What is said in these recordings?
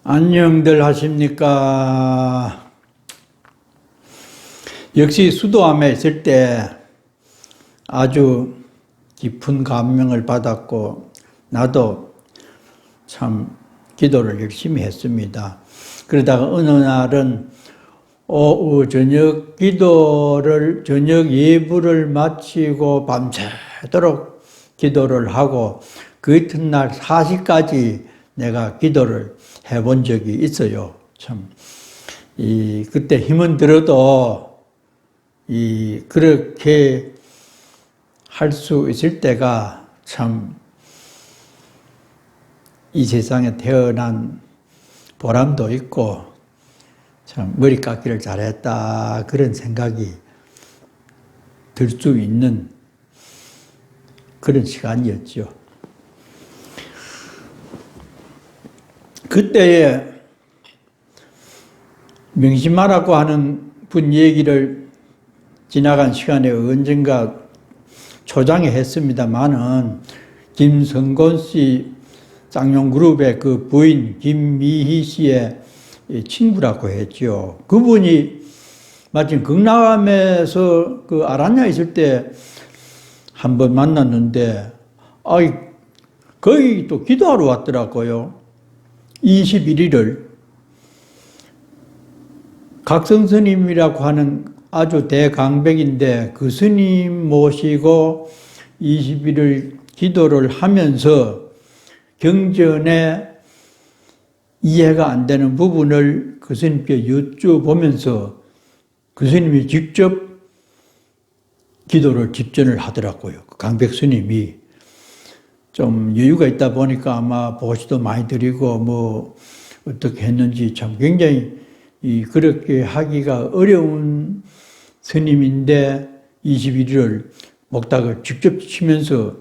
안녕들 하십니까? 역시 수도암에 있을 때 아주 깊은 감명을 받았고 나도 참 기도를 열심히 했습니다. 그러다가 어느 날은 오후 저녁 예불을 마치고 밤새도록 기도를 하고 그 이튿날 4시까지 내가 기도를 해본 적이 있어요. 참, 그때 힘은 들어도, 그렇게 할 수 있을 때가 참, 이 세상에 태어난 보람도 있고, 참, 머리 깎기를 잘했다. 그런 생각이 들 수 있는 그런 시간이었죠. 그때에 명심하라고 하는 분 얘기를 지나간 시간에 언젠가 초장에 했습니다만은 김성곤 씨 쌍용그룹의 그 부인 김미희 씨의 친구라고 했죠. 그분이 마침 극락암에서 그 아라냐 있을 때 한번 만났는데 거의 또 기도하러 왔더라고요. 21일을 각성 스님이라고 하는 아주 대강백인데 그 스님 모시고 21일 기도를 하면서 경전에 이해가 안 되는 부분을 그 스님께 여쭤보면서 그 스님이 직접 기도를 집전을 하더라고요. 그 강백 스님이. 좀 여유가 있다 보니까 아마 보시도 많이 드리고 뭐 어떻게 했는지 참 굉장히 그렇게 하기가 어려운 스님인데 21일을 목탁을 직접 치면서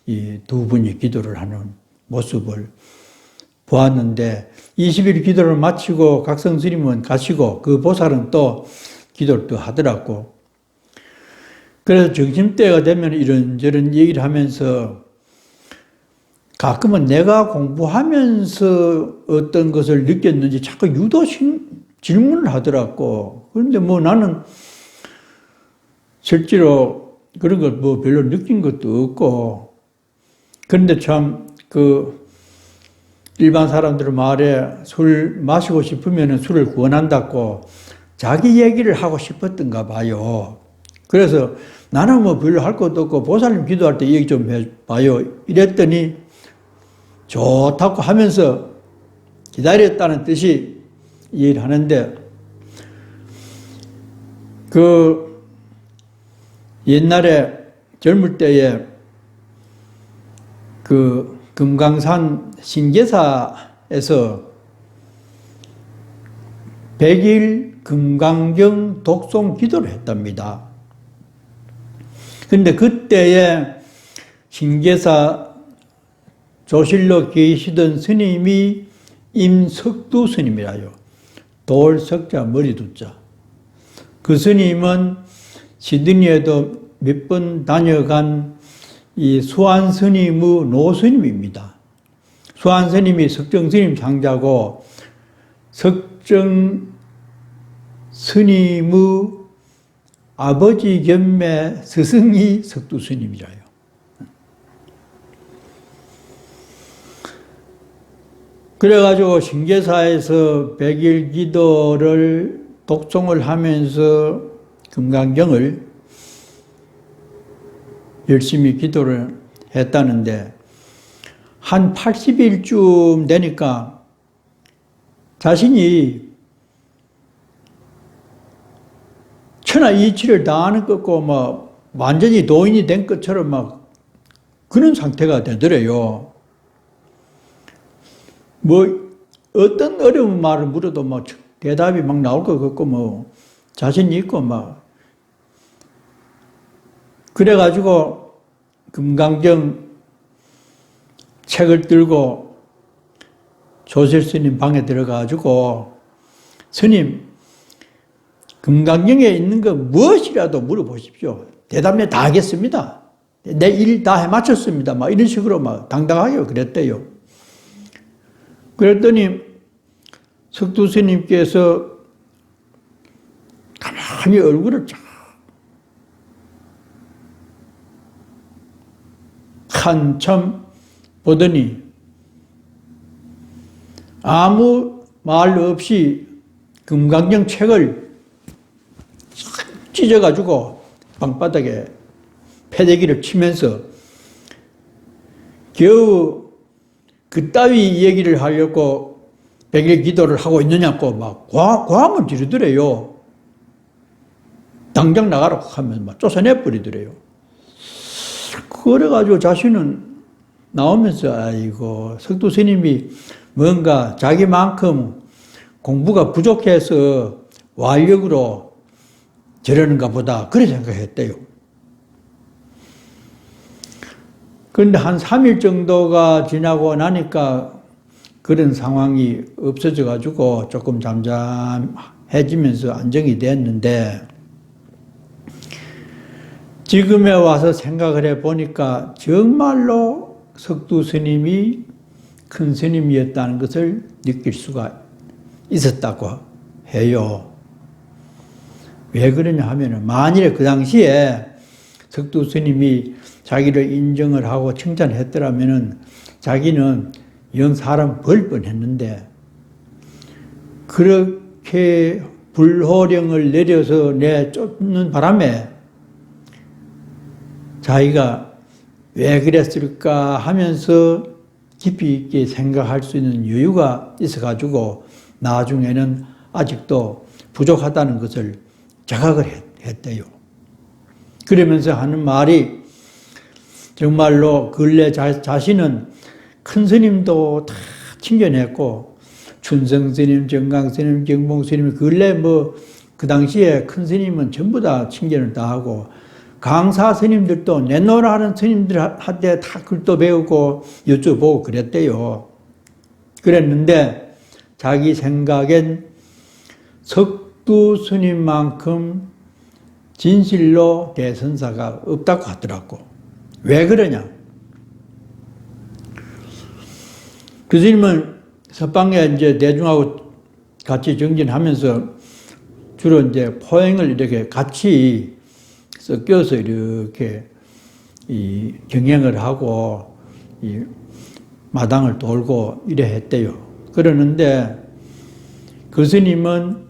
이 두 분이 기도를 하는 모습을 보았는데 20일 기도를 마치고 각성 스님은 가시고 그 보살은 또 기도를 또 하더라고. 그래서 점심때가 되면 이런저런 얘기를 하면서 가끔은 내가 공부하면서 어떤 것을 느꼈는지 자꾸 유도 질문을 하더라고. 그런데 뭐 나는 실제로 그런 걸 뭐 별로 느낀 것도 없고, 그런데 참 그 일반 사람들 말에 술 마시고 싶으면 술을 구원한다고 자기 얘기를 하고 싶었던가 봐요. 그래서 나는 뭐 별로 할 것도 없고 보살님 기도할 때 얘기 좀 해봐요. 이랬더니 좋다고 하면서 기다렸다는 뜻이 이해를 하는데 그 옛날에 젊을 때에 그 금강산 신계사에서 100일 금강경 독송 기도를 했답니다. 그런데 그때에 신계사 조실로 계시던 스님이 임석두 스님이라요. 돌석자 머리두자. 그 스님은 시드니에도 몇 번 다녀간 이 수안 스님의 노스님입니다. 수안 스님이 석정 스님 장자고 석정 스님의 아버지 겸매 스승이 석두 스님이라요. 그래가지고 신계사에서 100일 기도를 독송을 하면서 금강경을 열심히 기도를 했다는데 한 80일쯤 되니까 자신이 천하이치를 다 아는 것 같고 막 완전히 도인이 된 것처럼 막 그런 상태가 되더래요. 뭐 어떤 어려운 말을 물어도 뭐 대답이 막 나올 것 같고, 뭐, 자신이 있고, 막. 그래가지고, 금강경 책을 들고 조실 스님 방에 들어가가지고, 스님, 금강경에 있는 거 무엇이라도 물어보십시오. 대답에 다 하겠습니다. 내 일 다 해마쳤습니다. 막 이런 식으로 막 당당하게 그랬대요. 그랬더니 석두 스님께서 가만히 얼굴을 쫙 한참 보더니 아무 말 없이 금강경 책을 찢어가지고 방바닥에 패대기를 치면서 겨우 그따위 얘기를 하려고 백일 기도를 하고 있느냐고 막 고함을 지르더래요. 당장 나가라고 하면 막 쫓아내버리더래요. 그래가지고 자신은 나오면서 아이고 석두 스님이 뭔가 자기만큼 공부가 부족해서 완력으로 저러는가 보다 그렇게 생각했대요. 그런데 한 3일 정도가 지나고 나니까 그런 상황이 없어져 가지고 조금 잠잠해지면서 안정이 됐는데 지금에 와서 생각을 해보니까 정말로 석두 스님이 큰 스님이었다는 것을 느낄 수가 있었다고 해요. 왜 그러냐 하면은 만일에 그 당시에 석두 스님이 자기를 인정을 하고 칭찬했더라면은 자기는 영 사람 벌 뻔했는데 그렇게 불호령을 내려서 내쫓는 바람에 자기가 왜 그랬을까 하면서 깊이 있게 생각할 수 있는 여유가 있어가지고 나중에는 아직도 부족하다는 것을 자각을 했대요. 그러면서 하는 말이 정말로 근래 자신은 큰 스님도 다 칭견했고 춘성 스님, 정강 스님, 경봉 스님 근래 뭐 그 당시에 큰 스님은 전부 다 칭견을 다 하고 강사 스님들도 내노라 하는 스님들한테 다 글도 배우고 여쭤보고 그랬대요. 그랬는데 자기 생각엔 석두 스님만큼 진실로 대선사가 없다고 하더라고. 왜 그러냐? 그 스님은 서방에 이제 대중하고 같이 정진하면서 주로 이제 포행을 이렇게 같이 섞여서 이렇게 이 경행을 하고 이 마당을 돌고 이래 했대요. 그러는데 그 스님은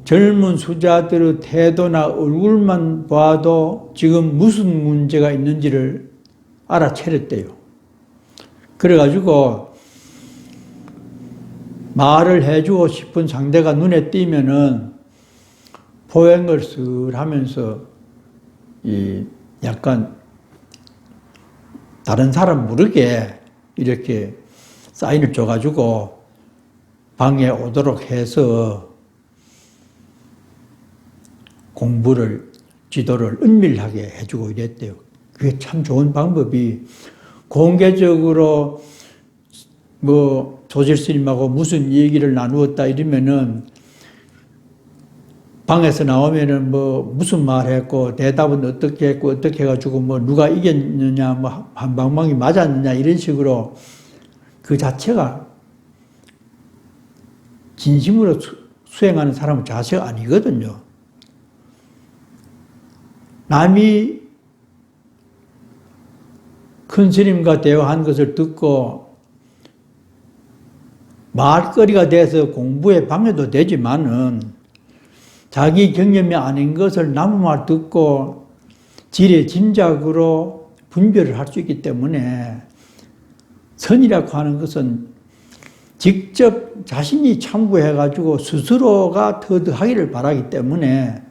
젊은 수자들의 태도나 얼굴만 봐도 지금 무슨 문제가 있는지를 알아차렸대요. 그래가지고 말을 해주고 싶은 상대가 눈에 띄면은 포행을 쓱 하면서 이 약간 다른 사람 모르게 이렇게 사인을 줘가지고 방에 오도록 해서 공부를, 지도를 은밀하게 해주고 이랬대요. 그게 참 좋은 방법이 공개적으로 뭐 조실 스님하고 무슨 얘기를 나누었다 이러면은 방에서 나오면은 뭐 무슨 말 했고 대답은 어떻게 했고 어떻게 해가지고 뭐 누가 이겼느냐 뭐 한 방망이 맞았느냐 이런 식으로 그 자체가 진심으로 수행하는 사람은 자세가 아니거든요. 남이 큰 스님과 대화한 것을 듣고 말거리가 돼서 공부에 방해도 되지만은 자기 경험이 아닌 것을 남 말 듣고 지레 짐작으로 분별을 할 수 있기 때문에 선이라고 하는 것은 직접 자신이 참고해가지고 스스로가 터득하기를 바라기 때문에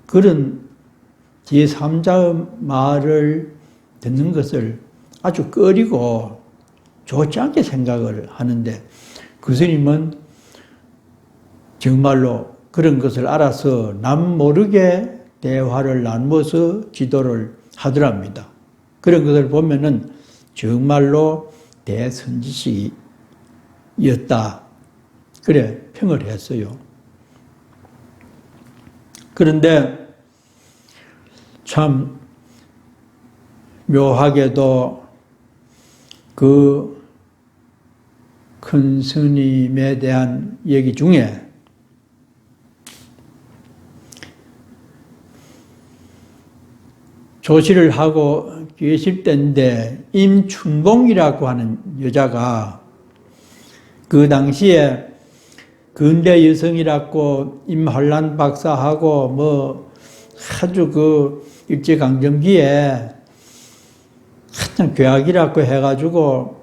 그런 제3자의 말을 듣는 것을 아주 꺼리고 좋지 않게 생각을 하는데 그 스님은 정말로 그런 것을 알아서 남 모르게 대화를 나누어서 지도를 하더랍니다. 그런 것을 보면은 정말로 대선지식이었다. 그래 평을 했어요. 그런데 참 묘하게도 그 큰 스님에 대한 얘기 중에 조시를 하고 계실 때인데 임춘봉이라고 하는 여자가 그 당시에 근대 여성이라고 임환란 박사하고 뭐 아주 그 일제강점기에 한참 괴학이라고 해가지고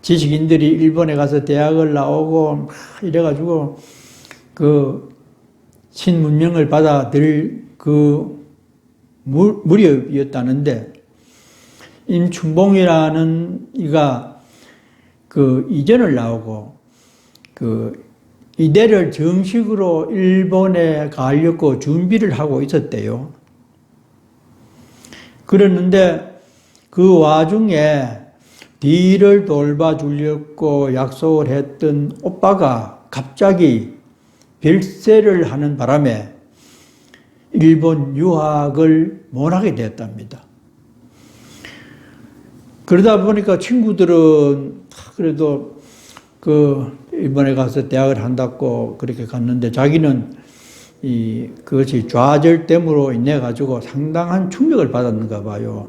지식인들이 일본에 가서 대학을 나오고 이래가지고 그 신문명을 받아들일 그 무렵이었다는데 임춘봉이라는 이가 그 이전을 나오고 그 이대를 정식으로 일본에 가려고 준비를 하고 있었대요. 그랬는데 그 와중에 뒤를 돌봐주려고 약속을 했던 오빠가 갑자기 별세를 하는 바람에 일본 유학을 못하게 되었답니다. 그러다 보니까 친구들은 그래도 그 일본에 가서 대학을 한다고 그렇게 갔는데 자기는 그것이 좌절됨으로 인해 가지고 상당한 충격을 받았는가 봐요.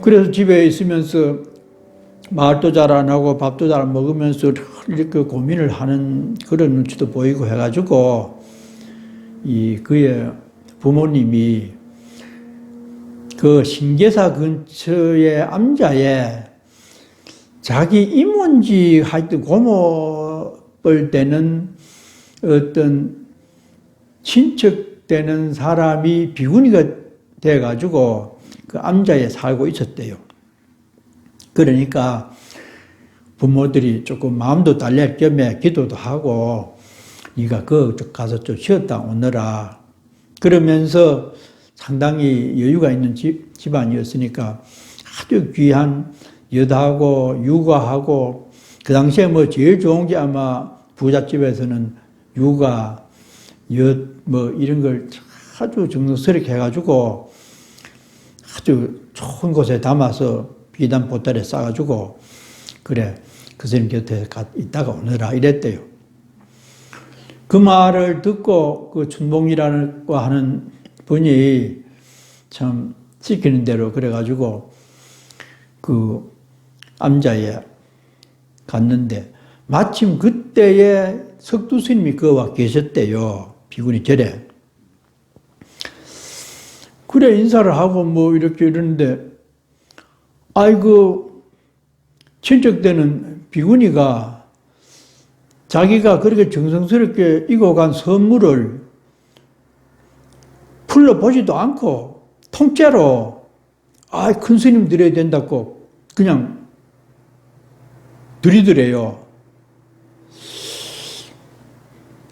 그래서 집에 있으면서 말도 잘 안 하고 밥도 잘 안 먹으면서 이렇게 고민을 하는 그런 눈치도 보이고 해가지고 그의 부모님이 그 신계사 근처의 암자에 자기 이모인지 하여튼 고모뻘 되는 어떤 친척 되는 사람이 비구니가 돼가지고 그 암자에 살고 있었대요. 그러니까 부모들이 조금 마음도 달랠 겸에 기도도 하고 네가 그쪽 가서 좀 쉬었다 오너라. 그러면서 상당히 여유가 있는 집안이었으니까 아주 귀한 엿하고 육아하고 그 당시에 뭐 제일 좋은 게 아마 부잣집에서는 육아, 엿 뭐 이런 걸 아주 정성스럽게 해가지고 아주 좋은 곳에 담아서 비단 보따리에 싸가지고 그래 그 선생님 곁에 있다가 오너라 이랬대요. 그 말을 듣고 그 춘봉이라고 하는 분이 참 시키는 대로 그래가지고 그 암자에 갔는데 마침 그때에 석두 스님이 그와 계셨대요. 비구니 절에. 그래 인사를 하고 뭐 이렇게 이러는데 아이고 친척되는 비구니가 자기가 그렇게 정성스럽게 익어간 선물을 풀러보지도 않고 통째로 큰 스님 드려야 된다고 그냥 드리더래요.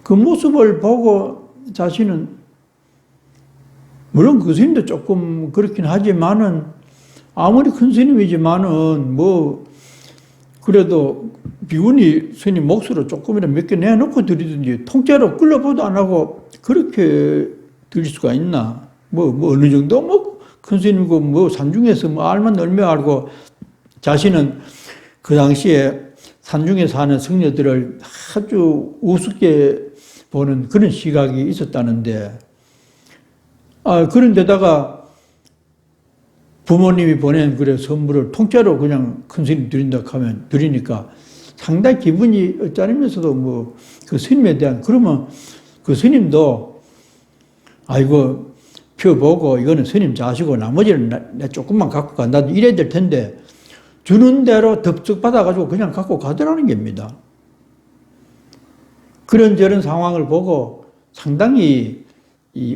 그 모습을 보고 자신은 물론 그 스님도 조금 그렇긴 하지만은 아무리 큰 스님이지만은 뭐 그래도 비구니 스님 몫으로 조금이라도 몇 개 내놓고 드리든지 통째로 끌려보도 안 하고 그렇게 드릴 수가 있나? 뭐 어느 정도 뭐 큰 스님이고 뭐 산중에서 뭐 알만 얼마 알고 자신은 그 당시에 산중에 사는 성녀들을 아주 우습게 보는 그런 시각이 있었다는데 그런데다가 부모님이 보낸 그래 선물을 통째로 그냥 큰 스님 드린다 하면 드리니까 상당히 기분이 어쩌면서도 뭐 그 스님에 대한 그러면 그 스님도 아이고 펴보고 이거는 스님 자시고 나머지는 내 조금만 갖고 간다 이래야 될 텐데 주는 대로 덥석 받아가지고 그냥 갖고 가더라는 겁니다. 그런저런 상황을 보고 상당히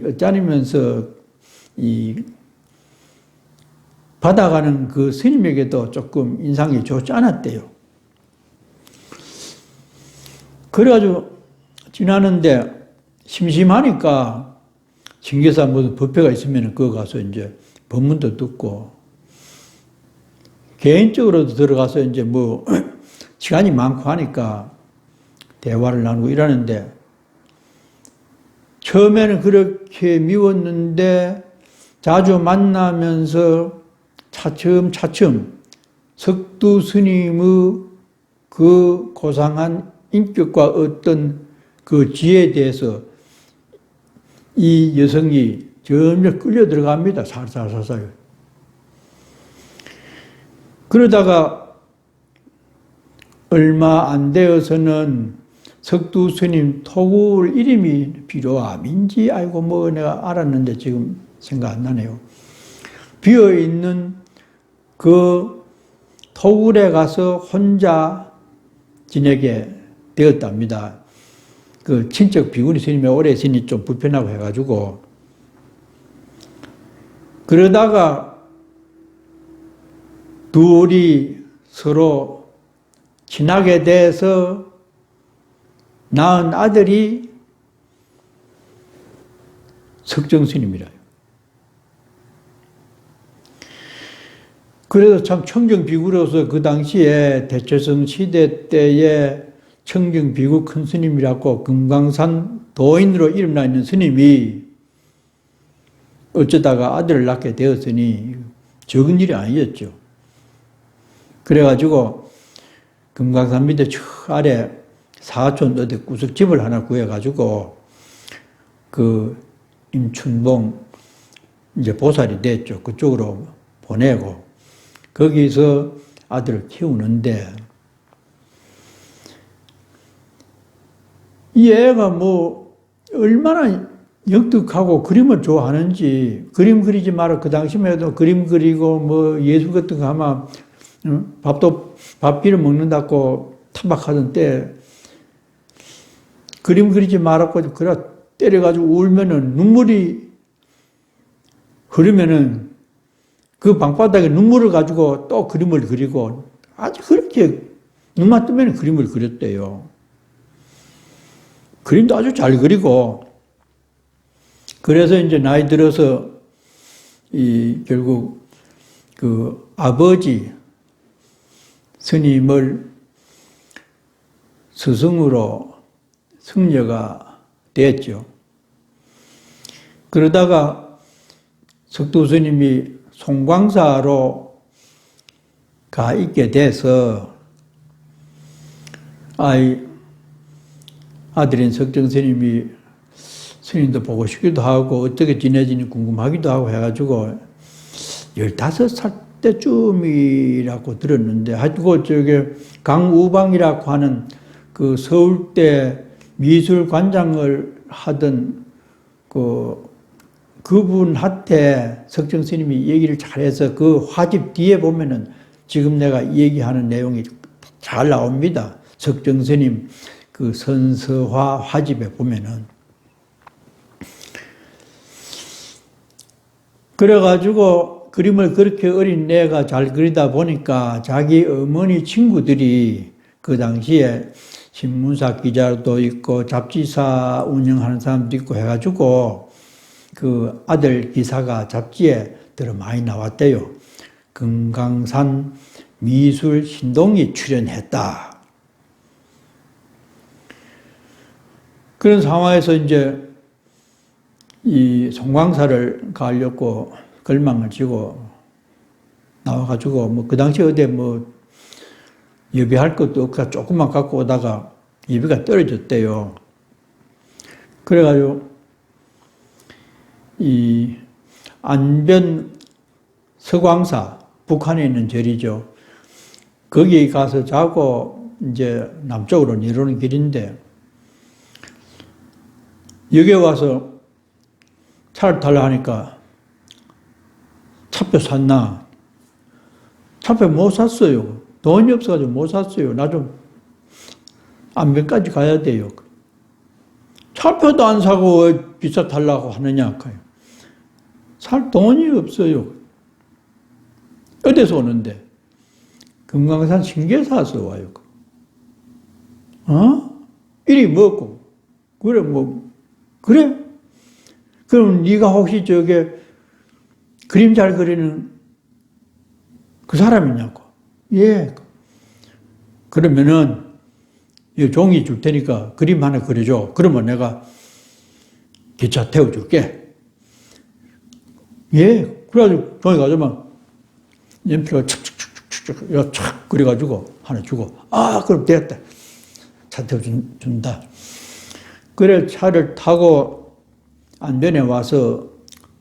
어쩌면서 받아가는 그 스님에게도 조금 인상이 좋지 않았대요. 그래가지고 지나는데 심심하니까 신기사 무슨 법회가 있으면 그거 가서 이제 법문도 듣고 개인적으로도 들어가서 이제 뭐 시간이 많고 하니까 대화를 나누고 이러는데 처음에는 그렇게 미웠는데 자주 만나면서 차츰차츰 석두 스님의 그 고상한 인격과 어떤 그 지혜에 대해서 이 여성이 점점 끌려 들어갑니다. 살살살살. 그러다가 얼마 안 되어서는 석두 스님 토굴 이름이 비로암인지 아이고 뭐 내가 알았는데 지금 생각 안 나네요. 비어있는 그 토굴에 가서 혼자 지내게 되었답니다. 그 친척 비구니 스님이 오래 있으니 좀 불편하고 해가지고 그러다가 둘이 서로 친하게 돼서 낳은 아들이 석정 스님이라. 그래서 참 청정 비구로서 그 당시에 대처성 시대 때에 청정 비구 큰 스님이라고 금강산 도인으로 이름나 있는 스님이 어쩌다가 아들을 낳게 되었으니 적은 일이 아니었죠. 그래가지고 금강산 밑에 저 아래 사촌 어디 구석집을 하나 구해가지고 그 임춘봉 이제 보살이 됐죠. 그쪽으로 보내고 거기서 아들을 키우는데 이 애가 뭐 얼마나 역득하고 그림을 좋아하는지 그림 그리지 마라. 그 당시만 해도 그림 그리고 뭐 예술 같은 거 하면 밥 비를 먹는다고 타박하던 때 그림 그리지 말았고 그래 때려가지고 울면은 눈물이 흐르면은 그 방바닥에 눈물을 가지고 또 그림을 그리고 아주 그렇게 눈만 뜨면 그림을 그렸대요. 그림도 아주 잘 그리고 그래서 이제 나이 들어서 결국 그 아버지 스님을 스승으로 승려가 됐죠. 그러다가 석두 스님이 송광사로 가 있게 돼서 아들인 석정 스님이 스님도 보고 싶기도 하고 어떻게 지내지는지 궁금하기도 하고 해가지고 15살 때쯤이라고 들었는데 하여튼 저게 강우방이라고 하는 그 서울대 미술관장을 하던 그분한테 석정 스님이 얘기를 잘해서 그 화집 뒤에 보면은 지금 내가 얘기하는 내용이 잘 나옵니다. 석정 스님 그 선서화 화집에 보면은. 그래가지고 그림을 그렇게 어린 애가 잘 그리다 보니까 자기 어머니 친구들이 그 당시에 신문사 기자도 있고 잡지사 운영하는 사람도 있고 해가지고 그 아들 기사가 잡지에 들어 많이 나왔대요. 금강산 미술 신동이 출연했다. 그런 상황에서 이제 이 송광사를 가려고 걸망을 지고 나와가지고 뭐 그 당시 어디 뭐 예비할 것도 없고 조금만 갖고 오다가 예비가 떨어졌대요. 그래가지고 이 안변 서광사 북한에 있는 절이죠. 거기 가서 자고 이제 남쪽으로 내려오는 길인데 여기 와서 차를 타려 하니까 차표 샀나? 차표 못 샀어요. 돈이 없어가지고 못 샀어요. 나 좀 안변까지 가야 돼요. 차표도 안 사고 기차 타려고 하느냐? 살 돈이 없어요. 어디서 오는데? 금강산 신계사에서 와요. 일이 뭐고? 그래, 뭐, 그래? 그럼 네가 혹시 저게 그림 잘 그리는 그 사람이냐고? 예. 그러면은 이 종이 줄 테니까 그림 하나 그려줘. 그러면 내가 기차 태워줄게. 예. 그래가지고 종이 가져면 연필로 촥촥촥촥 촥 그려가지고 하나 주고, 아, 그럼 됐다. 차 태워준다. 그래, 차를 타고 안변에 와서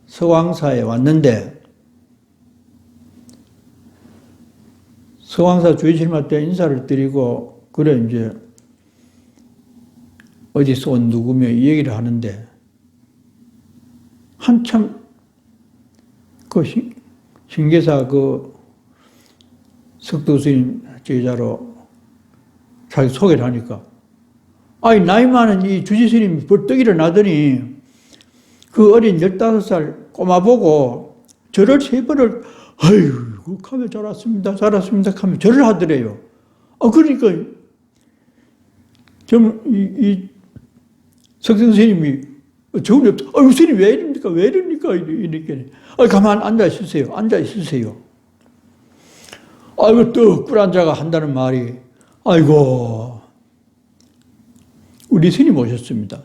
서왕사에 왔는데, 서왕사 주의실한테 인사를 드리고, 그래, 이제, 어디서 온 누구며 이 얘기를 하는데, 한참, 그 신계사 그 석도스님 제자로 자기 소개를 하니까, 아니, 나이 많은 이 주지스님이 벌떡 일어나더니, 그 어린 15살 꼬마 보고, 절을 3번을, 아이고, 하면 잘 왔습니다, 잘 왔습니다, 하면 절을 하더래요. 그러니까, 이 석성 스님이, 저분이, 스님 왜 이럽니까? 왜 이럽니까? 이렇게. 가만 앉아 있으세요. 앉아 있으세요. 아이고, 또 꿀앉아가 한다는 말이, 아이고, 우리 스님 오셨습니다.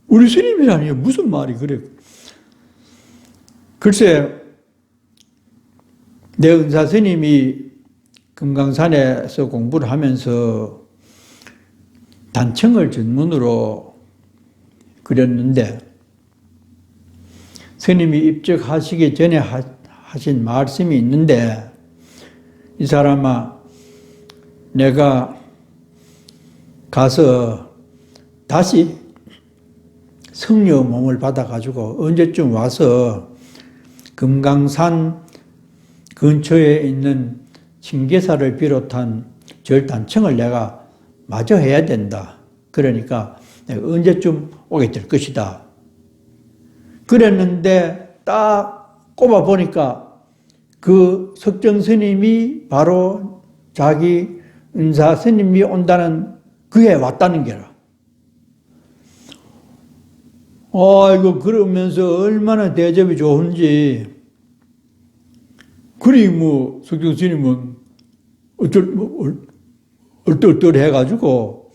우리 스님이라니 무슨 말이 그래. 글쎄, 내 은사 스님이 금강산에서 공부를 하면서 단청을 전문으로 그렸는데, 스님이 입적하시기 전에 하신 말씀이 있는데, 이 사람아, 내가 가서 다시 성녀 몸을 받아가지고 언제쯤 와서 금강산 근처에 있는 신계사를 비롯한 절단청을 내가 마저 해야 된다. 그러니까 내가 언제쯤 오게 될 것이다. 그랬는데 딱 꼽아보니까 그 석정 스님이 바로 자기 은사 스님이 온다는 그에 왔다는 게라. 이거 그러면서 얼마나 대접이 좋은지. 그리 뭐 석정 스님은 얼떨떨 해가지고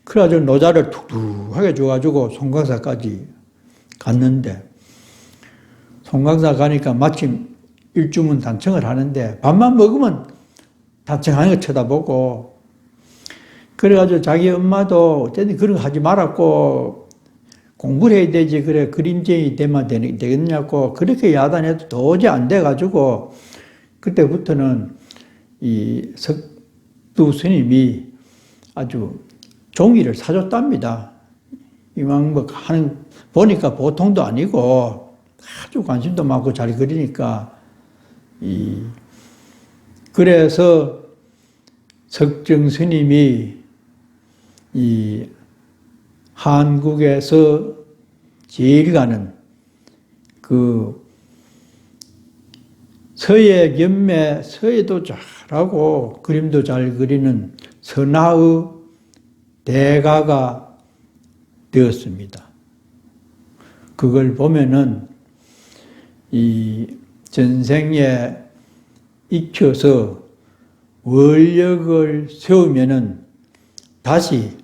그래가지고 노자를 툭툭하게 줘가지고 송강사까지 갔는데, 송강사 가니까 마침 일주문 단청을 하는데 밥만 먹으면 단청하는 거 쳐다보고, 그래가지고 자기 엄마도 어쨌든 그런 거 하지 말았고 공부를 해야 되지, 그래 그림쟁이 되면 되겠냐고 그렇게 야단해도 도저히 안 돼가지고, 그때부터는 이 석두 스님이 아주 종이를 사줬답니다. 이왕 하는 보니까 보통도 아니고 아주 관심도 많고 잘 그리니까. 그래서 석정 스님이 이 한국에서 제일 가는 그 서예 겸매, 서예도 잘하고 그림도 잘 그리는 선하의 대가가 되었습니다. 그걸 보면은 이 전생에 익혀서 원력을 세우면은 다시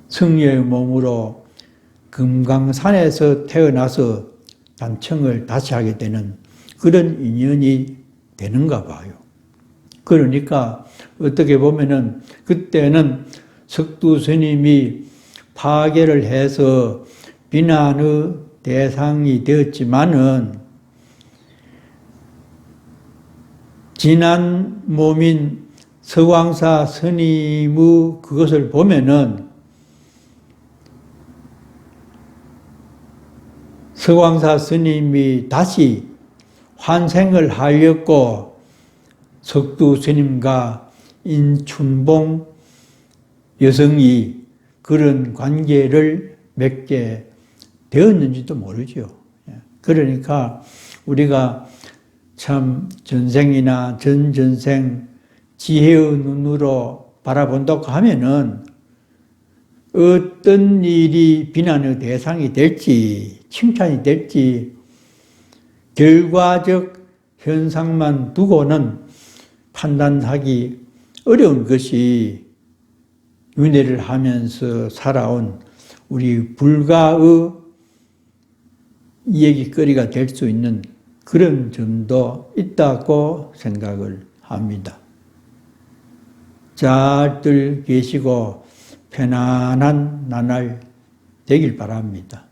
성녀의 몸으로 금강산에서 태어나서 단청을 다시 하게 되는 그런 인연이 되는가 봐요. 그러니까 어떻게 보면은 그때는 석두 스님이 파괴를 해서 비난의 대상이 되었지만은 진한 몸인 서광사 스님의 그것을 보면은 서광사 스님이 다시 환생을 하였고 석두 스님과 인춘봉 여성이 그런 관계를 맺게 되었는지도 모르죠. 그러니까 우리가 참 전생이나 전전생 지혜의 눈으로 바라본다고 하면은 어떤 일이 비난의 대상이 될지, 칭찬이 될지, 결과적 현상만 두고는 판단하기 어려운 것이 윤회를 하면서 살아온 우리 불가의 이야기거리가 될 수 있는 그런 점도 있다고 생각을 합니다. 잘들 계시고 편안한 나날 되길 바랍니다.